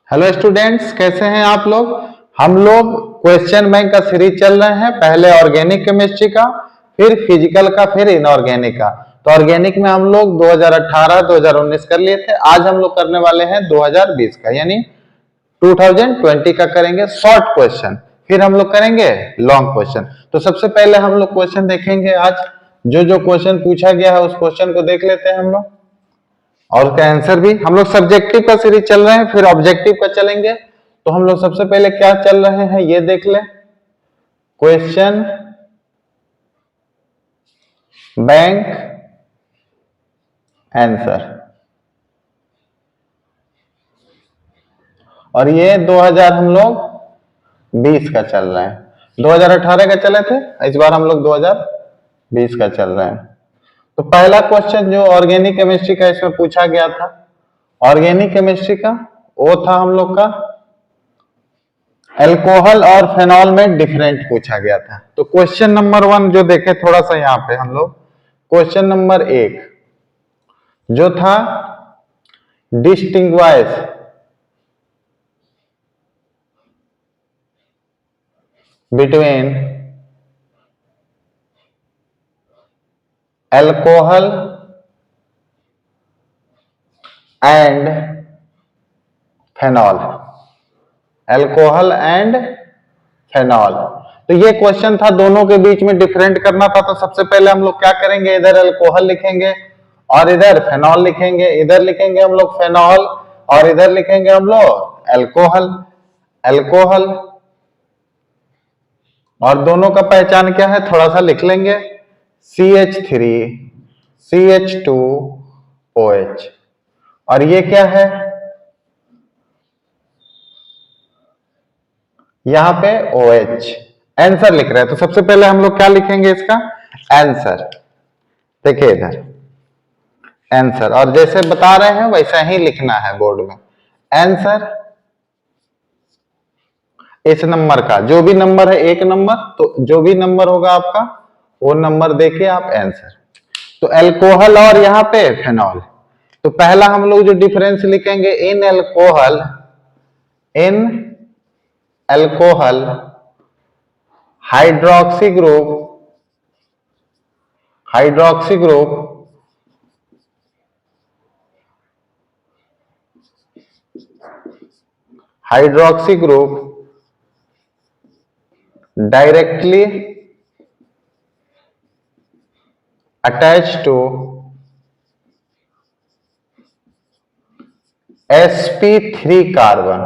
Hello students, कैसे हैं आप लोग। हम लोग क्वेश्चन बैंक का सीरीज चल रहे हैं। पहले ऑर्गेनिक केमिस्ट्री का, फिर फिजिकल का, फिर इनऑर्गेनिक का। तो ऑर्गेनिक में हम लोग 2018 2019 कर लिए थे। आज हम लोग करने वाले हैं 2020 का, यानी 2020 का करेंगे शॉर्ट क्वेश्चन, फिर हम लोग करेंगे लॉन्ग क्वेश्चन। तो सबसे पहले हम लोग क्वेश्चन देखेंगे। आज जो जो क्वेश्चन पूछा गया है उस क्वेश्चन को देख लेते हैं हम लोग, और उसका आंसर भी। हम लोग सब्जेक्टिव का सीरीज चल रहे हैं, फिर ऑब्जेक्टिव का चलेंगे। तो हम लोग सबसे पहले क्या चल रहे हैं ये देख लें। क्वेश्चन बैंक आंसर, और ये 2000 हम लोग 20 का चल रहा है। 2018 का चले थे, इस बार हम लोग 2020 का चल रहे हैं। तो पहला क्वेश्चन जो ऑर्गेनिक केमिस्ट्री का इसमें पूछा गया था, ऑर्गेनिक केमिस्ट्री का वो था हम लोग का अल्कोहल और फेनॉल में डिफरेंट पूछा गया था। तो क्वेश्चन नंबर 1 जो देखे थोड़ा सा यहाँ पे हम लोग, क्वेश्चन नंबर 1 जो था distinguish between alcohol and phenol, alcohol and phenol. तो ये क्वेश्चन था, दोनों के बीच में डिफरेंट करना था। तो सबसे पहले हम लोग क्या करेंगे, इधर अल्कोहल लिखेंगे और इधर फेनॉल लिखेंगे। इधर लिखेंगे हम लोग फेनॉल और इधर लिखेंगे हम लोग अल्कोहल। अल्कोहल और दोनों का पहचान क्या है थोड़ा सा लिख लेंगे, CH3 CH2OH। और ये क्या है, यहां पे OH। आंसर लिख रहे हैं तो सबसे पहले हम लोग क्या लिखेंगे इसका आंसर। देखिए इधर आंसर, और जैसे बता रहे हैं वैसा ही लिखना है बोर्ड में। आंसर इस नंबर का, जो भी नंबर है एक नंबर, तो जो भी नंबर होगा आपका वो नंबर देके आप आंसर। तो अल्कोहल और यहाँ पे फेनॉल। तो पहला हम लोग जो डिफरेंस लिखेंगे, in alcohol hydroxy group directly attached to sp3 carbon,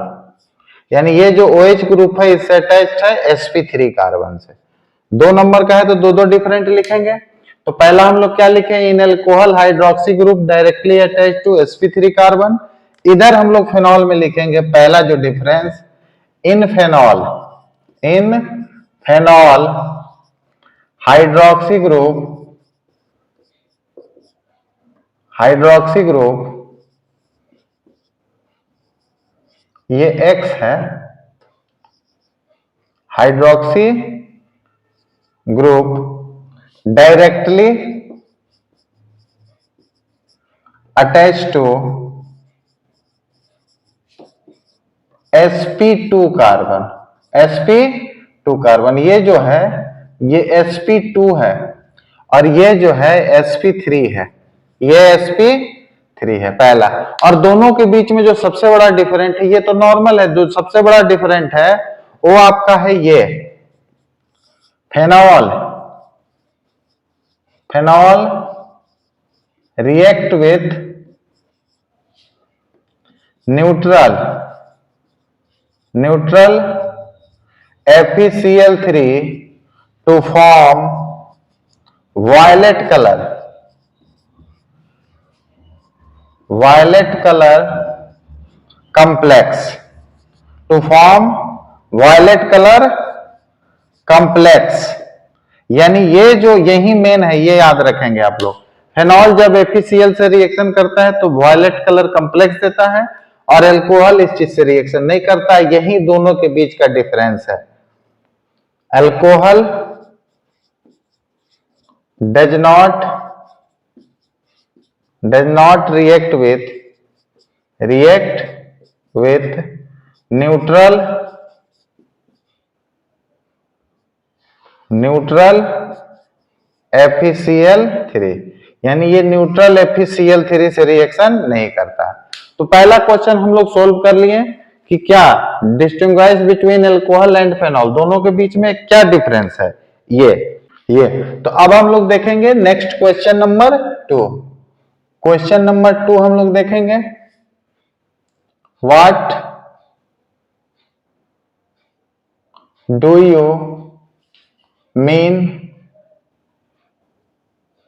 यानी ये जो OH ग्रुप है इससे अटैच्ड है sp3 कार्बन से। 2 नंबर का है तो दो दो डिफरेंट लिखेंगे। तो पहला हम लोग क्या लिखेंगे, in alcohol hydroxy group directly attached to sp3 carbon. इधर हम लोग फेनॉल में लिखेंगे पहला जो difference, in phenol hydroxy group ये X है, hydroxy group directly attach to sp2 carbon. ये जो है ये sp2 है और ये जो है sp3 है, ये sp3 है पहला। और दोनों के बीच में जो सबसे बड़ा डिफरेंट है, ये तो नॉर्मल है, जो सबसे बड़ा डिफरेंट है वो आपका है ये phenol react with neutral FeCl3 to form violet color complex। यानी ये जो यही मेन है, ये याद रखेंगे आप लोग। फेनॉल जब FeCl से रिएक्शन करता है तो वायलेट कलर कॉम्प्लेक्स देता है, और अल्कोहल इस चीज से रिएक्शन नहीं करता। यही दोनों के बीच का डिफरेंस है। Alcohol does not react with neutral FeCl3, यानी ये न्यूट्रल FeCl3 से रिएक्शन नहीं करता। तो पहला क्वेश्चन हम लोग सोल्व कर लिए कि क्या distinguish between alcohol and phenol, दोनों के बीच में क्या डिफरेंस है, ये। तो अब हम लोग देखेंगे next question number 2। Question number 2 हम लोग देखेंगे, what do you mean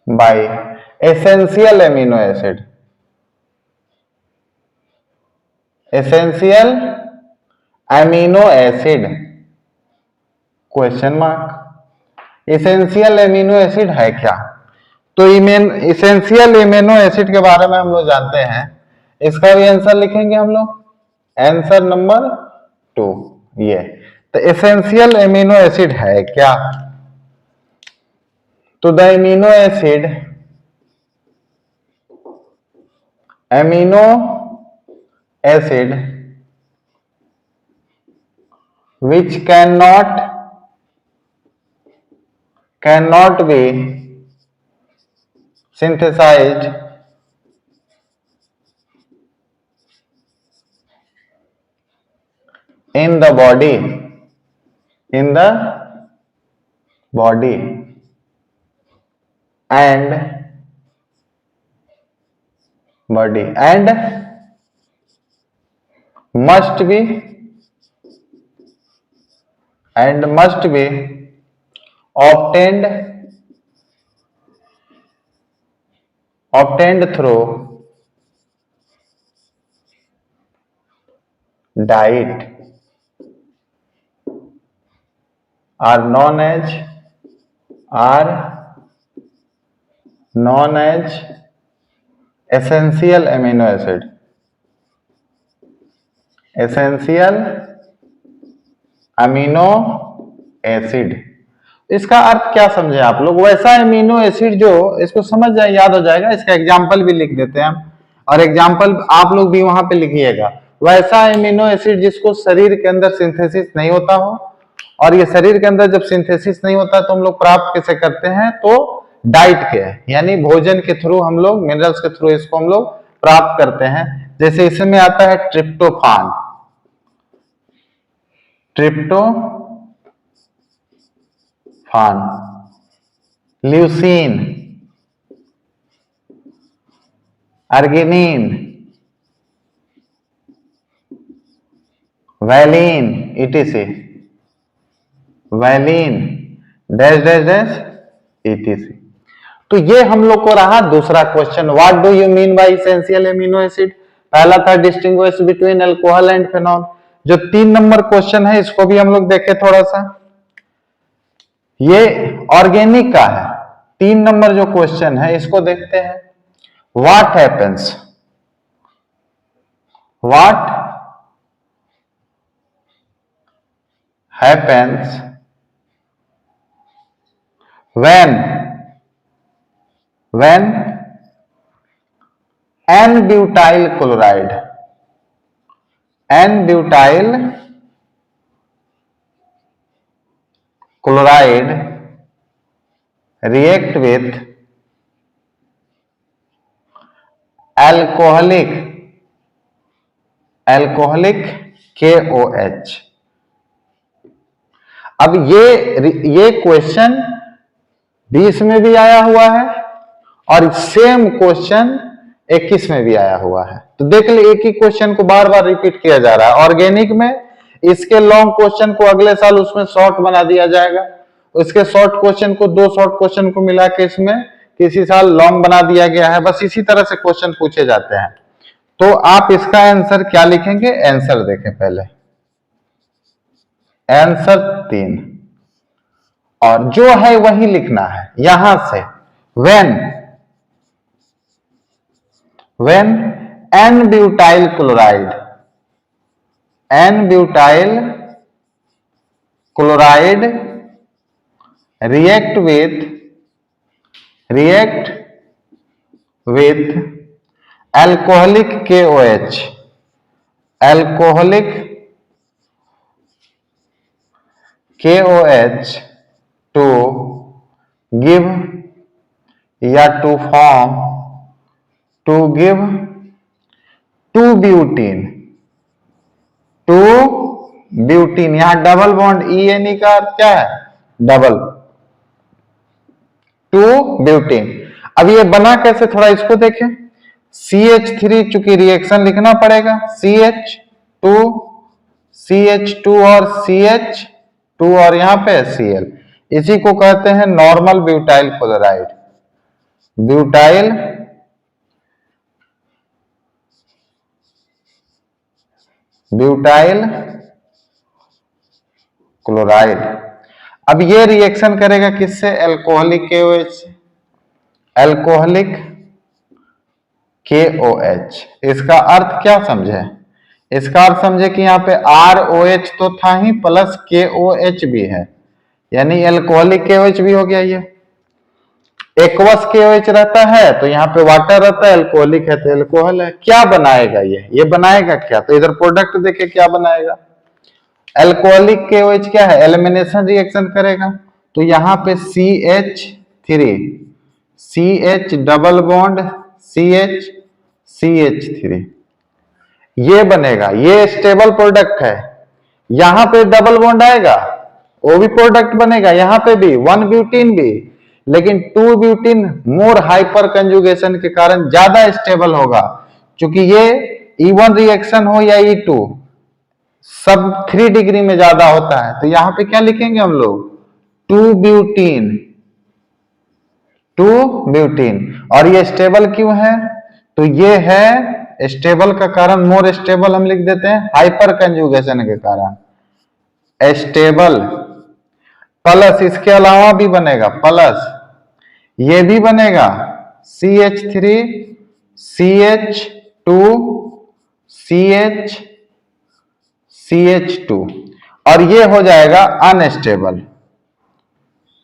by essential amino acid? Essential amino acid question mark. Essential amino acid है क्या? तो एसेंशियल एमिनो एसिड के बारे में हम लोग जानते हैं, इसका भी आंसर लिखेंगे हम लोग, आंसर नंबर 2 ये। तो एसेंशियल एमिनो एसिड है क्या? तो the amino acid which cannot be synthesized in the body and must be obtained through diet are known as essential amino acid। Essential amino acid, इसका अर्थ क्या समझे आप लोग? वैसा एमिनो एसिड जो, इसको समझ जाए, याद हो जाएगा। इसका एग्जाम्पल भी लिख देते हैं हम, और एग्जाम्पल आप लोग भी वहां पे लिखिएगा। वैसा एमिनो एसिड जिसको शरीर के अंदर सिंथेसिस नहीं होता हो, और ये शरीर के अंदर जब सिंथेसिस नहीं होता तो हम लोग प्राप्त कैसे करते हैं? तो डाइट के, यानी भोजन के थ्रू हम लोग, मिनरल्स के थ्रू इसको हम लोग प्राप्त करते हैं। जैसे इसमें आता है tryptophan, leucine, arginine, valine, etc, valine dash dash dash etc। तो ये हम लोग को रहा दूसरा question, what do you mean by essential amino acid. पहला था distinguish between alcohol and phenol. जो 3 नंबर क्वेश्चन है इसको भी हम लोग देखें थोड़ा सा, ये ऑर्गेनिक का है। 3 नंबर जो क्वेश्चन है इसको देखते हैं। What happens when n-butyl chloride react with alcoholic KOH। अब ये क्वेश्चन 20 में भी आया हुआ है और सेम क्वेश्चन 21 में भी आया हुआ है। तो देख ले, एक ही क्वेश्चन को बार बार रिपीट किया जा रहा है। ऑर्गेनिक में इसके लॉन्ग क्वेश्चन को अगले साल उसमें शॉर्ट बना दिया जाएगा, उसके शॉर्ट क्वेश्चन को 2 शॉर्ट क्वेश्चन को मिला के इसमें किसी साल लॉन्ग बना दिया गया है। बस इसी तरह से क्वेश्चन पूछे जाते हैं। तो आप इसका आंसर क्या लिखेंगे? आंसर देखें पहले, आंसर 3, और जो है वही लिखना है यहां से। when n-butyl chloride react with alcoholic KOH, KOH to give या to form to give 2-ब्यूटीन, 2-ब्यूटीन। यहां डबल बॉन्ड ENE का अर्थ क्या है? डबल, 2-ब्यूटीन। अब ये बना कैसे, थोड़ा इसको देखें। CH3 चूंकि रिएक्शन लिखना पड़ेगा, CH2 CH2 और CH2 और यहां पे Cl, इसी को कहते हैं normal butyl chloride. Butyl butyl chloride. अब ये रिएक्शन करेगा किससे? एल्कोहलिक KOH से, एल्कोहलिक KOH। इसका अर्थ क्या समझे? इसका अर्थ समझे कि यहाँ पे ROH तो था ही, प्लस KOH भी है, यानी एल्कोहलिक KOH भी हो गया। ये एक्वस KOH रहता है तो यहाँ पे वाटर रहता है, एल्कोहलिक है तो एल्कोहल है। क्या बनाएगा ये बनाएगा क्या? तो इधर प्रोडक्ट देखे क्या बनाएगा। एल्कोहलिक KOH क्या है? एलिमिनेशन रिएक्शन करेगा, तो यहाँ पे CH डबल बॉन्ड CH3 ये बनेगा। ये स्टेबल प्रोडक्ट है। यहां पे डबल बॉन्ड आएगा, वो भी प्रोडक्ट बनेगा, यहां पे भी 1-ब्यूटीन भी, लेकिन 2-ब्यूटीन मोर हाइपर कंजुगेशन के कारण ज्यादा स्टेबल होगा। क्योंकि ये E1 रिएक्शन हो या E2, सब 3 डिग्री में ज्यादा होता है। तो यहां पे क्या लिखेंगे हम लोग? 2-ब्यूटीन, 2-ब्यूटीन। और ये स्टेबल क्यों है? तो ये है स्टेबल का कारण, मोर स्टेबल हम लिख देते हैं हाइपर कंजुगेशन के कारण स्टेबल। प्लस इसके अलावा भी बनेगा, प्लस ये भी बनेगा CH3 CH2 CH2 और ये हो जाएगा अनस्टेबल,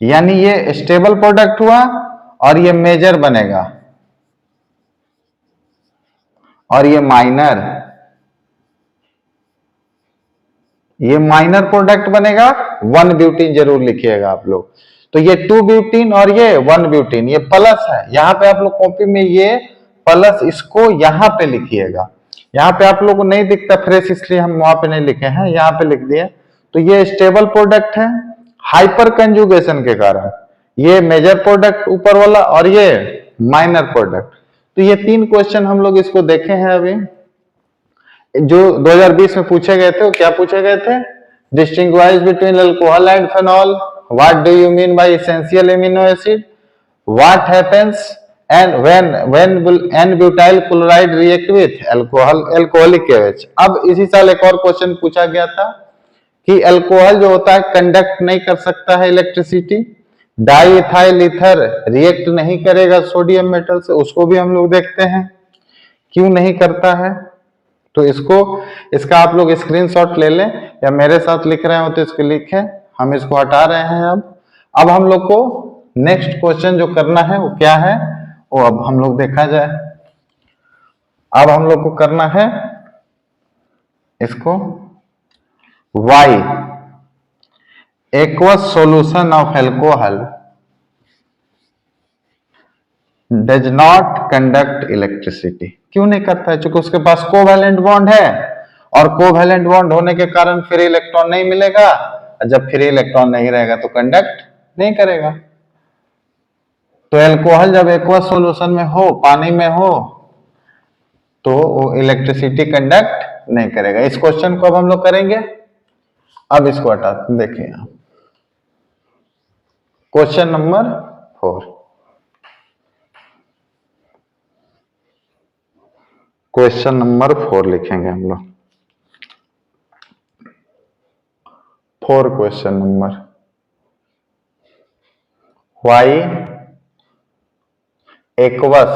यानी ये स्टेबल प्रोडक्ट हुआ और ये मेजर बनेगा और ये माइनर प्रोडक्ट बनेगा। 1-ब्यूटीन जरूर लिखिएगा आप लोग। तो ये 2-ब्यूटीन और ये 1-ब्यूटीन, ये प्लस है। यहाँ पे आप लोग कॉपी में ये प्लस इसको यहाँ पे लिखिएगा। यहाँ पे आप लोग को नहीं दिखता फ्रेश, इसलिए हम वहां पे नहीं लिखे हैं, यहाँ पे लिख दिए। तो ये स्टेबल प्रोडक्ट है हाइपर कंजुगेशन के कारण, ये मेजर प्रोडक्ट ऊपर वाला और ये माइनर प्रोडक्ट। तो ये 3 क्वेश्चन हम लोग इसको देखे हैं अभी, जो 2020 में पूछे गए थे। वो क्या पूछे गए थे? Distinguish between alcohol and phenol, what do you mean by essential amino acid, what happens and when will an butyl chloride react with alcoholic KOH। अब इसी साल एक और क्वेश्चन पूछा गया था कि अल्कोहल जो होता है कंडक्ट नहीं कर सकता है electricity, di ethyl ether react नहीं करेगा सोडियम मेटल से, उसको भी हम लोग देखते हैं क्यों नहीं करता है। तो इसका आप लोग स्क्रीनशॉट ले लें, या मेरे साथ लिख रहे हो तो इसको लिखें। हम इसको हटा रहे हैं। अब हम लोग को नेक्स्ट क्वेश्चन जो करना है वो क्या है, वो अब हम लोग देखा जाए। अब हम लोग को करना है इसको why aqueous solution of alcohol does not conduct electricity. क्यों नहीं करता है? क्योंकि उसके पास कोवैलेंट बॉन्ड है, और कोवैलेंट बॉन्ड होने के कारण फ्री इलेक्ट्रॉन नहीं मिलेगा, और जब फ्री इलेक्ट्रॉन नहीं रहेगा तो कंडक्ट नहीं करेगा। तो अल्कोहल जब एक्वस सॉल्यूशन में हो, पानी में हो, तो वो इलेक्ट्रिसिटी कंडक्ट नहीं करेगा। इस क्वेश्चन को अब हम लोग करेंगे। अब इसको हटाते देखिए, क्वेश्चन नंबर 4। क्वेश्चन नंबर 4 लिखेंगे हम लोग। 4 question number, why aqueous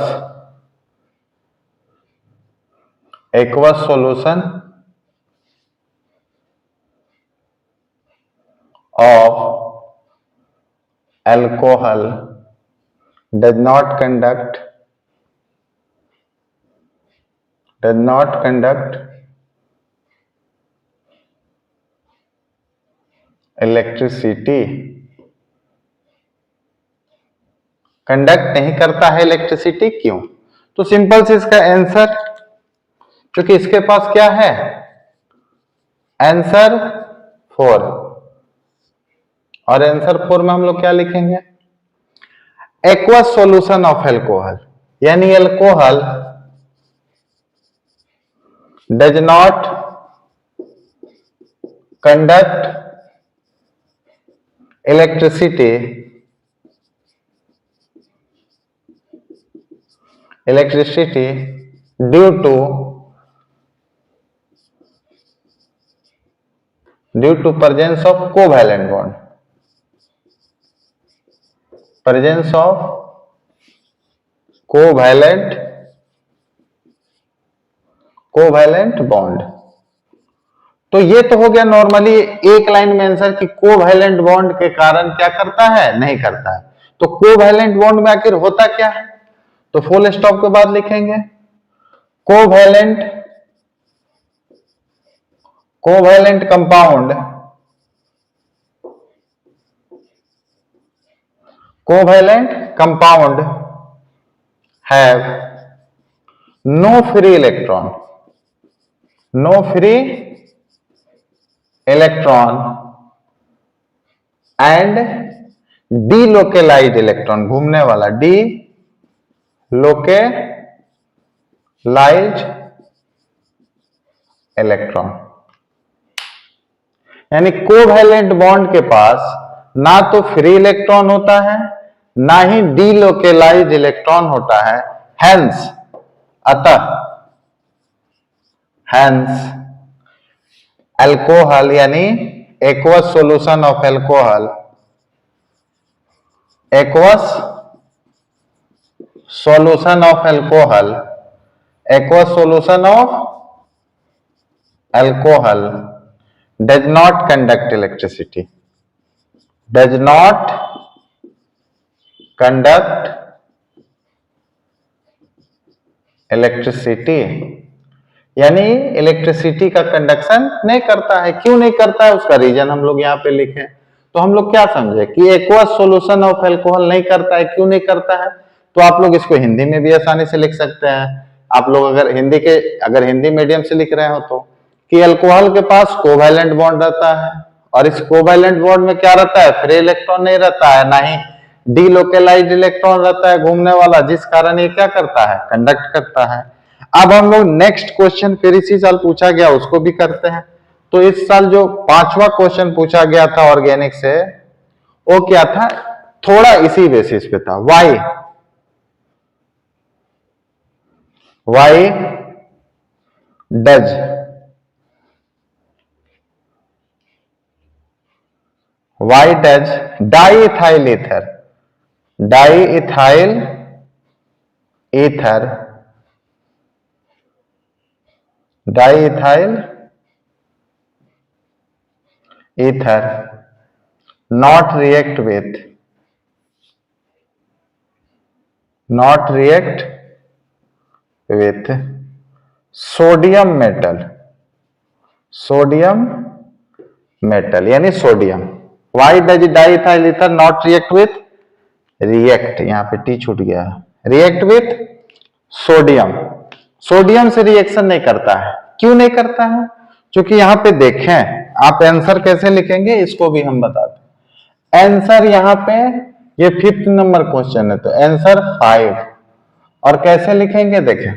solution of alcohol does not conduct electricity conduct नहीं करता है इलेक्ट्रिसिटी, क्यों? तो सिंपल से इसका आंसर, क्योंकि इसके पास क्या है, आंसर 4, और आंसर 4 में हम लोग क्या लिखेंगे, एक्वस सॉल्यूशन ऑफ एल्कोहल, यानी alcohol does not conduct electricity due to presence of covalent bond, presence of covalent bond। तो ये तो हो गया नॉर्मली एक लाइन में आंसर कि कोवैलेंट बॉन्ड के कारण क्या करता है, नहीं करता है। तो कोवैलेंट बॉन्ड में आखिर होता क्या है, तो फुल स्टॉप के बाद लिखेंगे covalent compound have no free electron and delocalised electron, घूमने वाला डीलोकेलाइज्ड इलेक्ट्रॉन, यानी कोवैलेंट बॉन्ड के पास ना तो फ्री इलेक्ट्रॉन होता है ना ही डीलोकेलाइज्ड इलेक्ट्रॉन होता है। हेंस अल्कोहल यानी aqueous solution of alcohol, aqueous solution of alcohol does not conduct electricity, यानी इलेक्ट्रिसिटी का कंडक्शन नहीं करता है। क्यों नहीं करता है, उसका रीजन हम लोग यहाँ पे लिखे। तो हम लोग क्या समझे कि एक्वस सॉल्यूशन ऑफ एल्कोहल नहीं करता है, क्यों नहीं करता है, तो आप लोग इसको हिंदी में भी आसानी से लिख सकते हैं। आप लोग अगर हिंदी मीडियम से लिख रहे हो तो कि अल्कोहल के पास कोवैलेंट बॉन्ड रहता है, और इस कोवैलेंट बॉन्ड में क्या रहता है, फ्री इलेक्ट्रॉन नहीं रहता है, ना ही डीलोकेलाइज्ड इलेक्ट्रॉन रहता है घूमने वाला, जिस कारण ये क्या करता है, कंडक्ट करता है। अब हम लोग नेक्स्ट क्वेश्चन फिर इसी साल पूछा गया उसको भी करते हैं। तो इस साल जो 5वां क्वेश्चन पूछा गया था ऑर्गेनिक से, वो क्या था, थोड़ा इसी बेसिस पे था, why does diethyl ether not react with sodium metal यानी sodium. Why does diethyl ether not react with, यहाँ पे टी छूट गया, रिएक्ट विथ सोडियम से रिएक्शन नहीं करता है। क्यों नहीं करता है, क्योंकि यहाँ पे देखें आप आंसर कैसे लिखेंगे इसको भी हम बताते हैं। आंसर यहाँ पे ये 5th नंबर क्वेश्चन है, तो आंसर 5, और कैसे लिखेंगे देखें,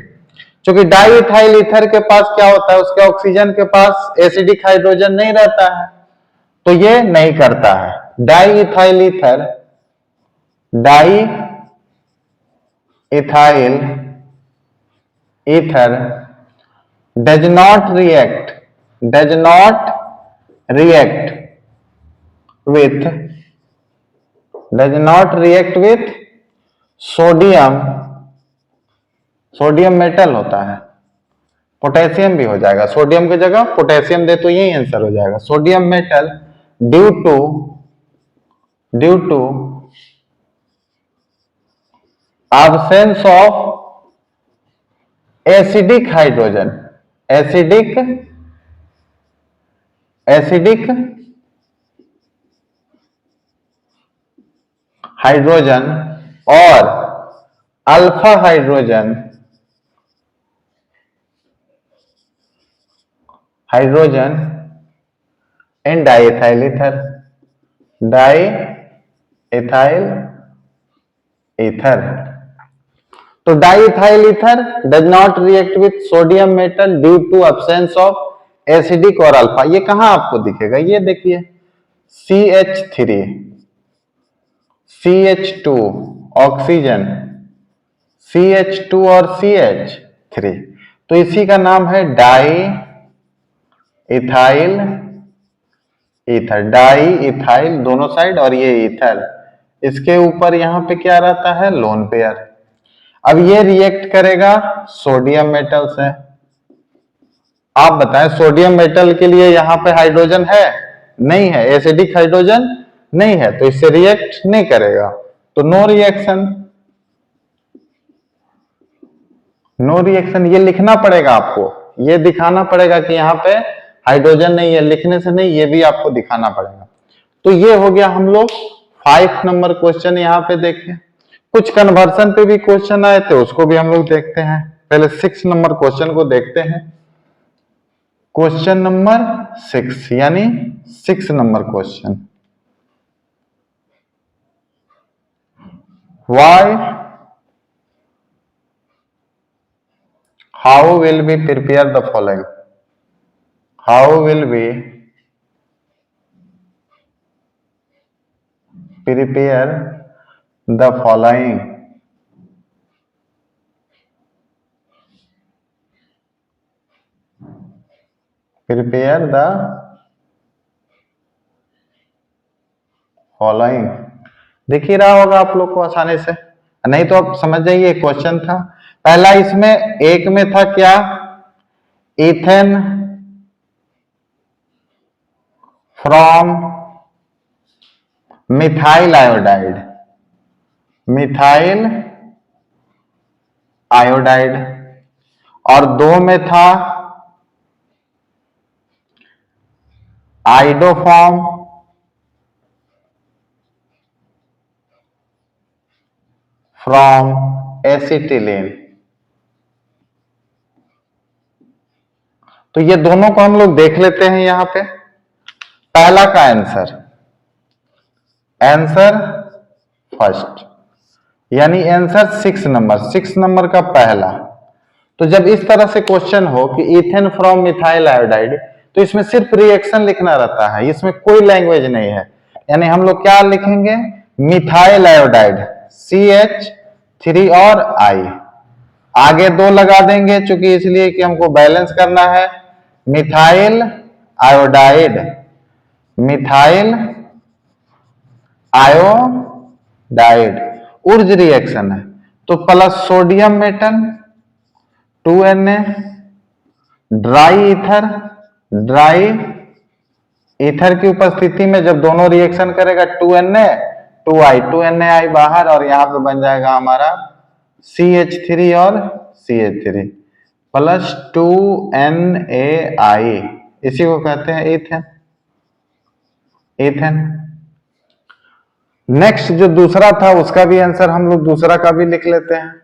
क्योंकि डाइइथाइल ईथर के पास क्या होता है, उसके ऑक्सीजन के पास एसिडिक हाइड्रोजन नहीं रहता है, तो ये नहीं करता है। Diethyl ether does not react with sodium metal होता है, पोटेशियम भी हो जाएगा, सोडियम की जगह पोटेशियम दे तो यही आंसर हो जाएगा, sodium metal due to absence of acidic hydrogen, acidic hydrogen और alpha hydrogen and diethyl ether, diethyl ether. तो diethyl ether does not react with sodium metal due to absence of acidic और alpha. ये कहां आपको दिखेगा, ये देखिए CH3 CH2 oxygen, CH2 और CH3, तो इसी का नाम है di ethyl ether, di ethyl दोनों साइड और ये ईथर, इसके ऊपर यहां पे क्या रहता है, लोन पेयर। अब ये रिएक्ट करेगा सोडियम मेटल से। आप बताएं सोडियम मेटल के लिए यहां पे हाइड्रोजन है, नहीं है, एसिडिक हाइड्रोजन नहीं है, तो इससे रिएक्ट नहीं करेगा, तो नो रिएक्शन। नो रिएक्शन ये लिखना पड़ेगा आपको, ये दिखाना पड़ेगा कि यहाँ पे हाइड्रोजन नहीं है, लिखने से नहीं, ये भी आपको दिखाना पड़ेगा। तो ये हो गया हम लोग 5 नंबर क्वेश्चन यहाँ पे देखे। कुछ कन्वर्सन पे भी क्वेश्चन आए थे, उसको भी हम लोग देखते हैं। पहले 6 नंबर क्वेश्चन को देखते हैं। क्वेश्चन नंबर 6 यानी 6 number question, why how will we prepare the following, how will we prepare the following, prepare the following। दिख ही रहा होगा आप लोग को आसानी से, नहीं तो आप समझ जाइए क्वेश्चन था। पहला इसमें एक में था क्या, ethane from methyl iodide, methyl iodide, और 2 में था आइडोफॉर्म फ्रॉम एसिटिलीन। तो ये दोनों को हम लोग देख लेते हैं यहां पे। पहला का आंसर, आंसर फर्स्ट, यानी आंसर 6 नंबर का पहला। तो जब इस तरह से क्वेश्चन हो कि इथेन फ्रॉम मिथाइल आयोडाइड, तो इसमें सिर्फ रिएक्शन लिखना रहता है, इसमें कोई लैंग्वेज नहीं है। यानी हम लोग क्या लिखेंगे, मिथाइल आयोडाइड CH3 और I, आगे 2 लगा देंगे चूंकि इसलिए कि हमको बैलेंस करना है, मिथाइल आयोडाइड, मिथाइल आयोडाइड उर्ज रिएक्शन है, तो plus sodium metal 2Na, dry ether, dry ether की उपस्थिति में जब दोनों रिएक्शन करेगा 2Na 2I, 2NaI बाहर, और यहां पे बन जाएगा हमारा CH3 और CH3 प्लस 2NaI, इसी को कहते हैं इथेन, इथेन। नेक्स्ट जो दूसरा था उसका भी आंसर हम लोग दूसरा का भी लिख लेते हैं।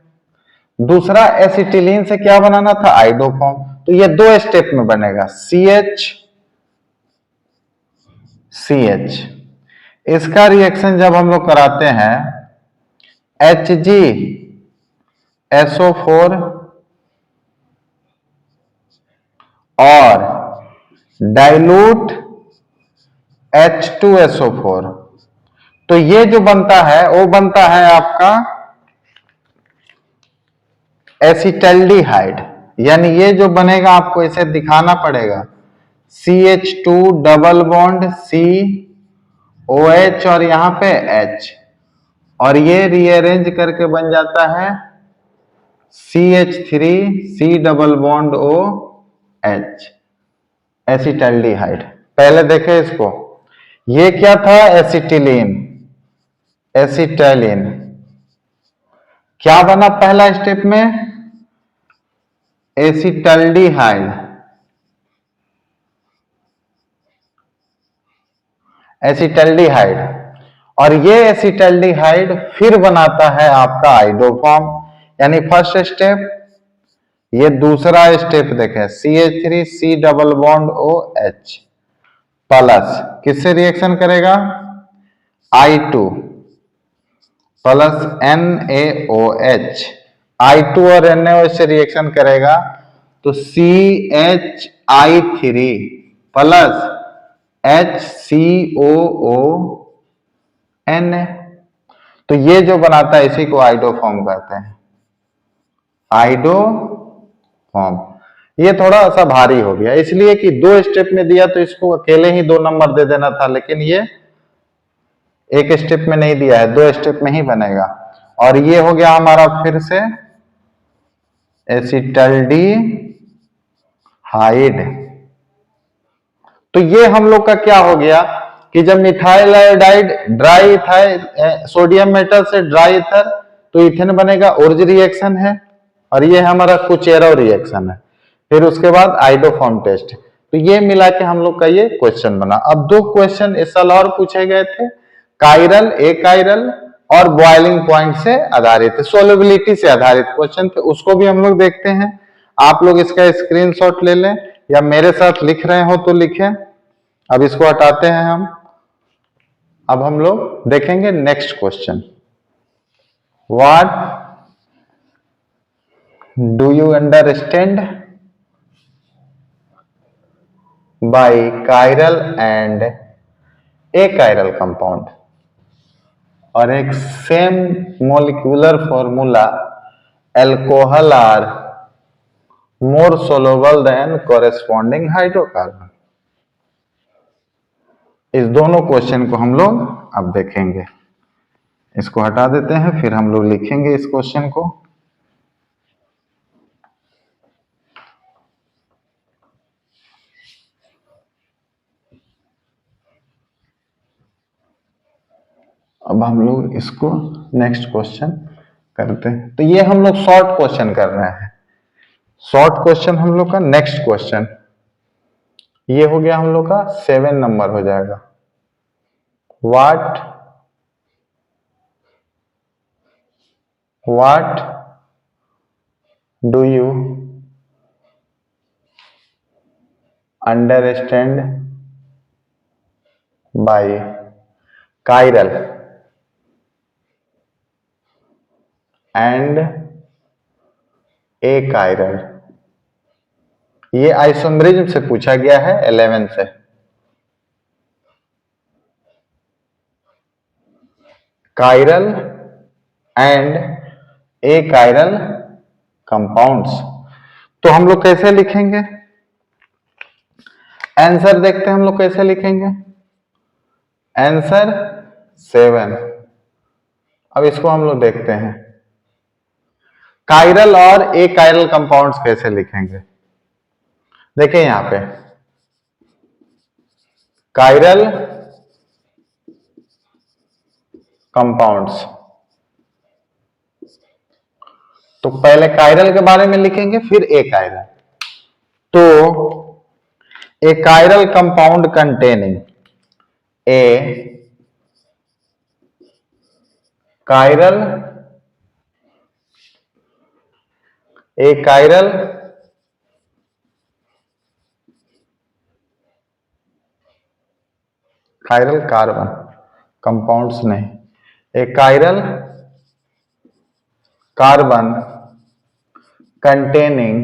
दूसरा एसिटिलीन से क्या बनाना था, आइडोफॉर्म, तो ये 2 स्टेप में बनेगा, CH इसका रिएक्शन जब हम लोग कराते हैं HgSO4 और डाइल्यूट H2SO4, तो ये जो बनता है वो बनता है आपका एसिटल्डिहाइड, यानी ये जो बनेगा आपको इसे दिखाना पड़ेगा, CH2 डबल बॉन्ड COH और यहां पे H, और ये रीअरेंज करके बन जाता है CH3 C double bond OH, acetaldehyde. पहले देखें इसको, ये क्या था, एसिटिलीन, एसिटाइलिन, क्या बना पहला स्टेप में, एसिटल्डिहाइड, एसिटल्डिहाइड, और ये एसिटाल्डिहाइड फिर बनाता है आपका आइडोफॉर्म, यानी फर्स्ट स्टेप। ये दूसरा स्टेप देखें, CH3 C double bond OH plus किससे रिएक्शन करेगा, I2 प्लस NaOH, I2 और NaOH से रिएक्शन करेगा तो CH3 प्लस HCOONa, तो ये जो बनाता है इसी को आइडोफॉर्म कहते हैं, आइडोफॉर्म। ये थोड़ा सा भारी हो गया इसलिए कि 2 स्टेप में दिया तो इसको अकेले ही 2 नंबर दे देना था, लेकिन ये एक स्टेप में नहीं दिया है, 2 स्टेप में ही बनेगा। और ये हो गया हमारा फिर से एसिटाल्डिहाइड। तो ये हम लोग का क्या हो गया कि जब methyl iodide dry ethyl sodium metal से ड्राई ईथर तो इथेन बनेगा, ओर्ज रिएक्शन है, और ये हमारा कुचेरो रिएक्शन है। फिर उसके बाद आइडोफॉर्म टेस्ट। तो ये मिला के हम लोग का ये क्वेश्चन बना। अब 2 क्वेश्चन इस साल और पूछे गए थे, कायरल कायरल और बॉइलिंग पॉइंट से आधारित, सोलबिलिटी से आधारित क्वेश्चन थे, उसको भी हम लोग देखते हैं। आप लोग इसका स्क्रीनशॉट ले लें या मेरे साथ लिख रहे हो तो लिखें। अब इसको हटाते हैं हम। अब हम लोग देखेंगे next question, what do you understand by chiral and chiral compound. और एक same molecular formula alcohol are more soluble than corresponding hydrocarbon. इस दोनों क्वेश्चन को हम लोग अब देखेंगे। इसको हटा देते हैं, फिर हम लोग लिखेंगे इस क्वेश्चन को। अब हम लोग इसको नेक्स्ट क्वेश्चन करते हैं। तो ये हम लोग शॉर्ट क्वेश्चन कर रहे हैं, शॉर्ट क्वेश्चन हम लोग का नेक्स्ट क्वेश्चन ये हो गया हम लोग का 7 नंबर हो जाएगा। What do you understand by chiral and chiral. ये आइसोमरिज्म से पूछा गया है 11 से। कायरल एंड कायरल कंपाउंड्स, तो हम लोग कैसे लिखेंगे, आंसर देखते हैं हम लोग कैसे लिखेंगे। आंसर 7। अब इसको हम लोग देखते हैं, कायरल और कायरल कंपाउंड्स कैसे लिखेंगे। देखिए यहां पे कायरल कंपाउंड्स, तो पहले कायरल के बारे में लिखेंगे फिर कायरल। तो chiral compound containing chiral chiral chiral carbon compounds नहीं, chiral carbon containing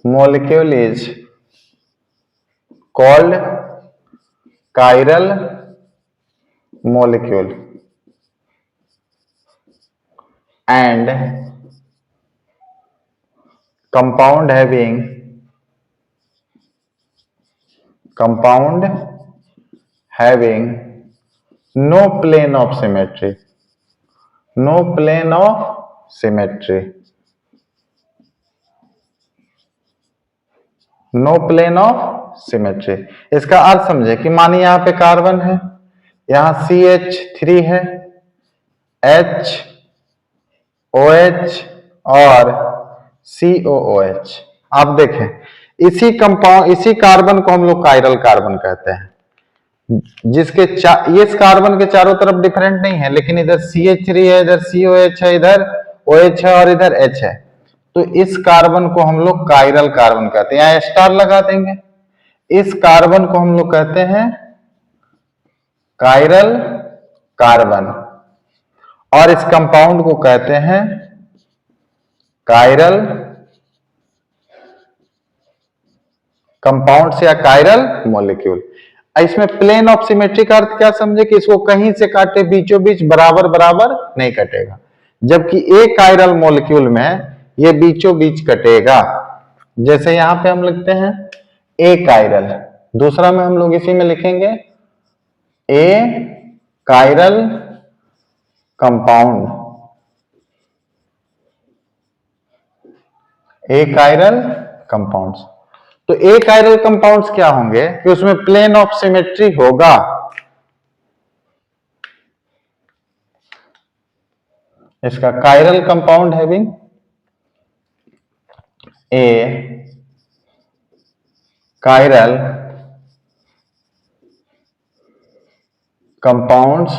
molecule is called chiral molecule and compound having no plane of symmetry, no plane of symmetry. इसका अर्थ समझे कि मानिए यहाँ पे कार्बन है, यहाँ CH3 है, OH और COOH। आप देखें इसी कार्बन को हम लोग कायरल कार्बन कहते हैं, जिसके ये इस कार्बन के चारों तरफ डिफरेंट नहीं है, लेकिन इधर CH3 है, इधर COH है, इधर OH है और इधर H है। तो इस कार्बन को हम लोग कायरल कार्बन कहते हैं। यहाँ स्टार लगा देंगे। इस कार्बन को हम लोग कहते हैं कायरल कार्बन और इस कंपाउंड को कहते हैं कायरल कंपाउंड या कायरल मॉलिक्यूल। इसमें प्लेन ऑफ सिमेट्री का अर्थ क्या समझे कि इसको कहीं से काटे बीचों बीच बराबर बराबर नहीं कटेगा, जबकि एक कायरल मॉलिक्यूल में ये बीचों बीच कटेगा। जैसे यहां पे हम लिखते हैं ए कायरल, दूसरा में हम लोग इसी में लिखेंगे ए कायरल कंपाउंड, ए कायरल कंपाउंड्स। तो ए कायरल कंपाउंड्स क्या होंगे कि उसमें प्लेन ऑफ सिमेट्री होगा। इसका chiral compound having a chiral compounds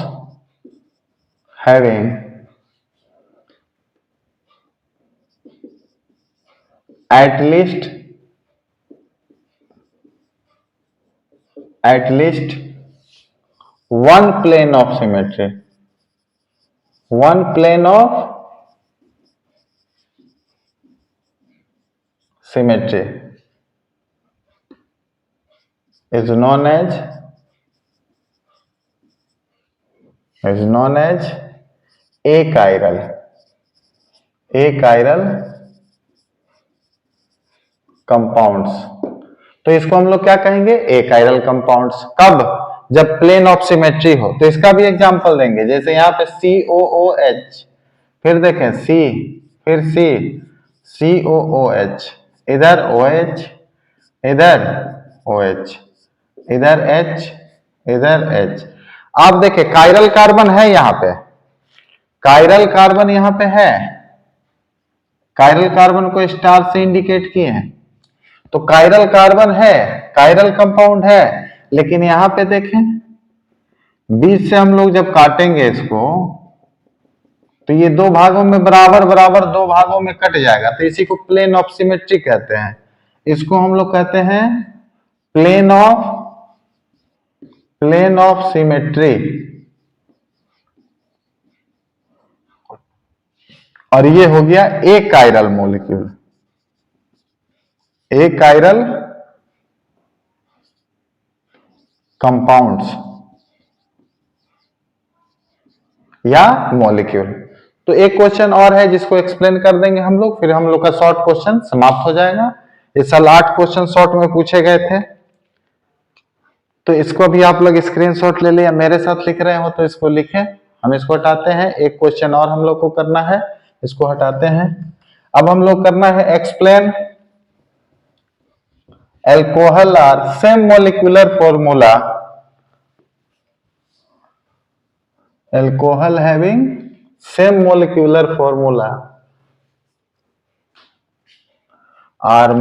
having at least one plane of symmetry, one plane of symmetry is known as achiral compounds. तो इसको हम लोग क्या कहेंगे एकाइरल कंपाउंड्स। कब? जब प्लेन ऑफ सिमेट्री हो। तो इसका भी एग्जांपल देंगे, जैसे यहाँ पे COOH, फिर देखें C, फिर C, COOH, इधर OH, इधर OH, इधर H, इधर H। आप देखें कायरल कार्बन है यहाँ पे, कायरल कार्बन यहाँ पे है, कायरल कार्बन को स्टार से इंडिकेट किए हैं। तो कायरल कार्बन है, कायरल कंपाउंड है, लेकिन यहां पे देखें बीच से हम लोग जब काटेंगे इसको तो ये दो भागों में बराबर बराबर दो भागों में कट जाएगा। तो इसी को प्लेन ऑफ सिमेट्री कहते हैं। इसको हम लोग कहते हैं प्लेन ऑफ सिमेट्री। और ये हो गया एक कायरल मॉलिक्यूल, एक कायरल कंपाउंड्स या मॉलिक्यूल। तो एक क्वेश्चन और है जिसको एक्सप्लेन कर देंगे हम लोग, फिर हम लोग का शॉर्ट क्वेश्चन समाप्त हो जाएगा। इस साल 8 क्वेश्चन शॉर्ट में पूछे गए थे, तो इसको भी आप लोग स्क्रीनशॉट ले लिया, मेरे साथ लिख रहे हो तो इसको लिखें। हम इसको हटाते हैं, एक क्वेश्चन और हम लोग को करना है, इसको हटाते हैं। अब हम लोग करना है explain alcohol are same molecular formula, alcohol having same molecular formula are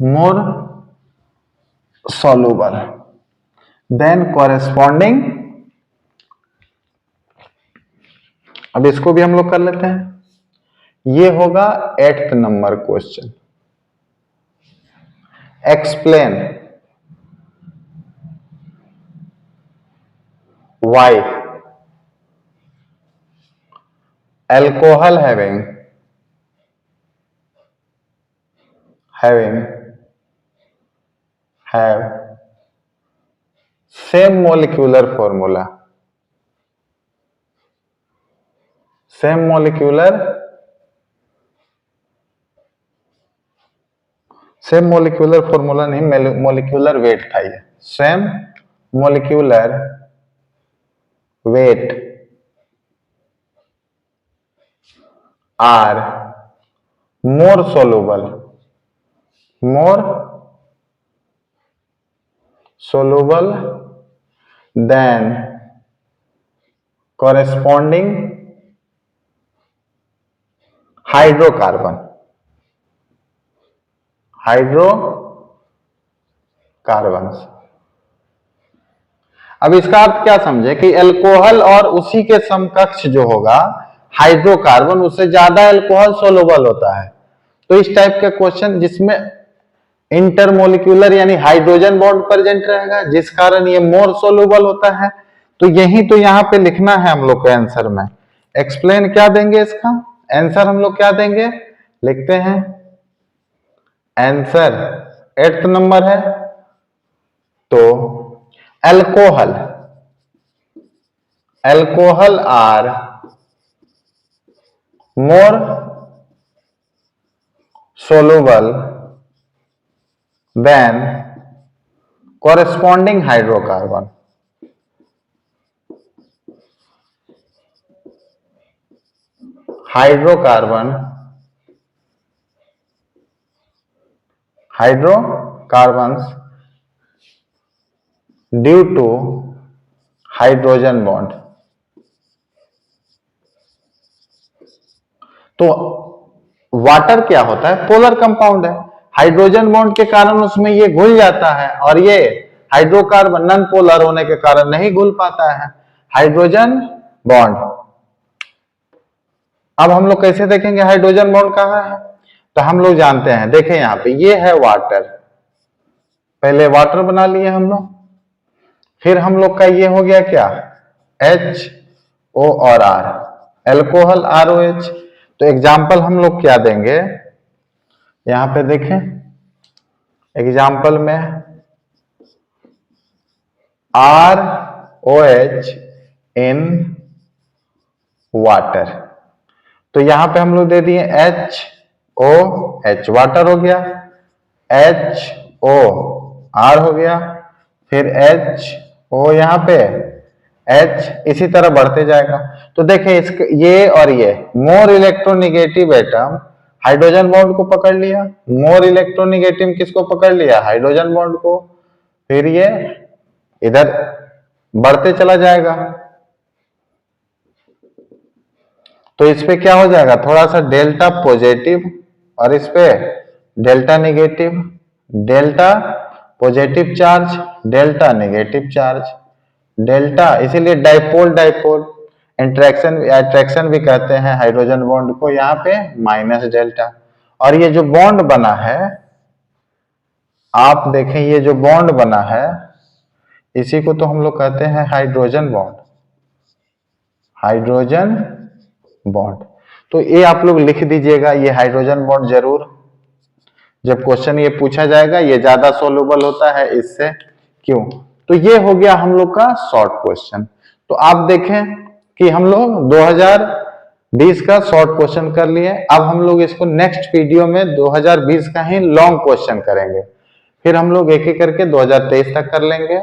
more soluble than corresponding। अब इसको भी हम लोग कर लेते हैं। ये होगा 8th number question. Explain why alcohol having have same molecular formula, नहीं, मोलिकुलर वेट था ये, same molecular weight are more soluble than corresponding hydrocarbon, hydrocarbon. अब इसका अर्थ क्या समझे कि अल्कोहल और उसी के समकक्ष जो होगा हाइड्रोकार्बन, उससे ज्यादा अल्कोहल सोलुबल होता है। तो इस टाइप का क्वेश्चन जिसमें इंटरमोलिक्यूलर यानी हाइड्रोजन बॉन्ड प्रेजेंट रहेगा, जिस कारण ये मोर सोलुबल होता है, तो यही तो यहाँ पे लिखना है हम लोग को आंसर में। एक्सप्लेन क्या देंगे इसका आंसर, हम लोग क्या देंगे, लिखते हैं आंसर 8th नंबर है। तो alcohol, alcohol are more soluble than corresponding hydrocarbon. Hydrocarbons due to hydrogen bond. तो वाटर क्या होता है, पोलर कंपाउंड है, हाइड्रोजन बॉन्ड के कारण उसमें ये घुल जाता है, और ये हाइड्रोकार्बन नॉन पोलर होने के कारण नहीं घुल पाता है हाइड्रोजन बॉन्ड। अब हम लोग कैसे देखेंगे हाइड्रोजन बॉन्ड कहाँ है, तो हम लोग जानते हैं, देखें यहाँ पे ये है वाटर, पहले वाटर बना लिए हम लोग, फिर हम लोग का ये हो गया क्या HO और R, अल्कोहल ROH। तो एग्जाम्पल हम लोग क्या देंगे, यहां पे देखें एग्जाम्पल में ROH इन वाटर, तो यहां पे हम लोग दे दिए HOH, वाटर हो गया, HOR हो गया, फिर HO यहां पे H, इसी तरह बढ़ते जाएगा। तो देखें इसके ये और ये more electronegative atom hydrogen bond को पकड़ लिया, मोर इलेक्ट्रोनिगेटिव किसको पकड़ लिया, हाइड्रोजन बॉन्ड को, फिर ये इधर बढ़ते चला जाएगा। तो इस पे क्या हो जाएगा, थोड़ा सा डेल्टा पॉजिटिव और इस पे delta negative, delta positive charge, delta negative charge, delta, इसीलिए डाइपोल डाइपोल इंटरेक्शन अट्रैक्शन भी कहते हैं हाइड्रोजन बॉन्ड को, यहाँ पे माइनस डेल्टा। और ये जो बॉन्ड बना है, आप देखें ये जो बॉन्ड बना है, इसी को तो हम लोग कहते हैं हाइड्रोजन बॉन्ड, हाइड्रोजन बॉन्ड। तो ये आप लोग लिख दीजिएगा, ये हाइड्रोजन बॉन्ड जरूर, जब क्वेश्चन ये पूछा जाएगा, ये ज्यादा सोलुबल होता है इससे, क्यों। तो ये हो गया हम लोग का शॉर्ट क्वेश्चन। तो आप देखें कि हम लोग 2020 का शॉर्ट क्वेश्चन कर लिए, अब हम लोग इसको नेक्स्ट वीडियो में 2020 का ही लॉन्ग क्वेश्चन करेंगे, फिर हम लोग एक एक करके 2023 तक कर लेंगे।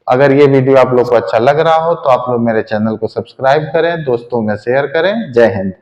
अगर ये वीडियो आप लोग को अच्छा लग रहा हो तो आप लोग मेरे चैनल को सब्सक्राइब करें, दोस्तों में शेयर करें। जय हिंद।